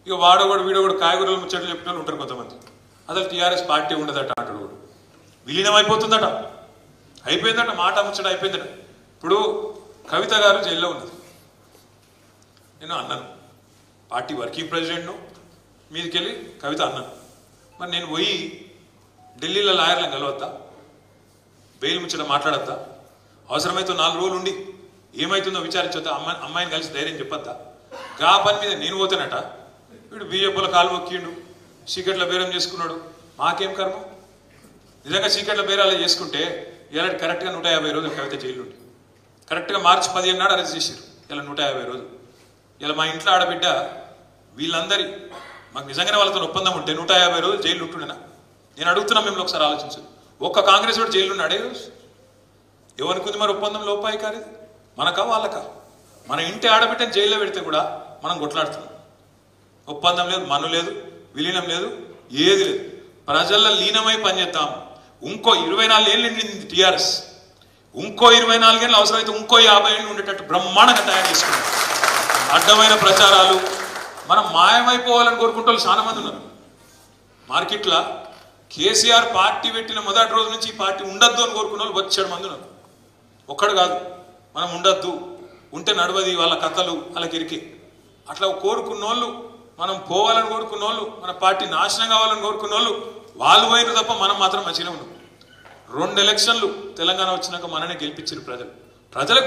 ఇక వాడోడు వీడోడు కాయగూరలు ముచ్చట్లు చెప్పిన ఉంటారు కొంతమంది. అసలు టీఆర్ఎస్ పార్టీ ఉండదట అంటాడు, విలీనం అయిపోతుందట, అయిపోయిందట, మాట ముచ్చట అయిపోయిందట. ఇప్పుడు కవిత గారు జైల్లో ఉన్నది, నేను అన్నాను పార్టీ వర్కింగ్ ప్రెసిడెంట్ను, మీదకెళ్ళి కవిత అన్నాను, మరి నేను పోయి ఢిల్లీలో లాయర్లను కలవద్దా, బెయిల్ ముచ్చట మాట్లాడద్దా, అవసరమైతే 4 రోజులు ఉండి ఏమవుతుందో విచారించొద్దా, అమ్మాయిని కలిసి ధైర్యం చెప్పొద్దా? గా పని మీద నేను పోతానట, వీడు బీజేపీలో కాలు మొక్కిండు, చీకట్ల బేరం చేసుకున్నాడు, మాకేం కర్మ? నిజంగా చీకట్ల బేరాలు చేసుకుంటే ఇలా కరెక్ట్గా 150 రోజులు కవిత జైలు ఉండి, కరెక్ట్గా మార్చి 15 నాడు అరెస్ట్ చేశారు, ఇలా 150 రోజులు. ఇలా మా ఇంట్లో ఆడబిడ్డ వీళ్ళందరి మాకు నిజంగానే వాళ్ళతో ఒప్పందం ఉంటే 150 రోజులు జైలు ఉంటుండేనా? నేను అడుగుతున్నా, మిమ్మల్ని ఒకసారి ఆలోచించు. ఒక్క కాంగ్రెస్ వాడు జైలు ఉన్నాడే రోజు? ఎవరికి మరి ఒప్పందం లోపాయి కాదు, మనకా వాళ్ళకా? మన ఇంటి ఆడబిడ్డని జైల్లో పెడితే కూడా మనం కొట్లాడుతున్నాం. ఒప్పందం లేదు, మన్ను లేదు, విలీనం లేదు, ఏది లేదు. ప్రజల్లో లీనమై పనిచేద్దాం. ఇంకో 24 ఏళ్ళు నిండింది టీఆర్ఎస్, ఇంకో 24 ఏళ్ళు అవసరమైతే ఇంకో 50 ఏళ్ళు ఉండేటట్టు బ్రహ్మాండంగా తయారు చేసుకున్నాం. అడ్డమైన ప్రచారాలు, మనం మాయమైపోవాలని కోరుకుంటే వాళ్ళు చాలా మంది ఉన్నారు మార్కెట్లో. కేసీఆర్ పార్టీ పెట్టిన మొదటి రోజు నుంచి ఈ పార్టీ ఉండద్దు అని కోరుకున్న వాళ్ళు 7 మంది ఉన్నారు. ఒక్కడు కాదు, మనం ఉండద్దు, ఉంటే నడవది, వాళ్ళ కథలు వాళ్ళకి ఇరికి అట్లా కోరుకున్న వాళ్ళు, మనం పోవాలని కోరుకున్న వాళ్ళు, మన పార్టీ నాశనం కావాలని కోరుకున్న వాళ్ళు పోయిన తప్ప మనం మాత్రం మంచిగా ఉన్నాం. 2 ఎలక్షన్లు తెలంగాణ వచ్చినాక మననే గెలిపించారు ప్రజలు.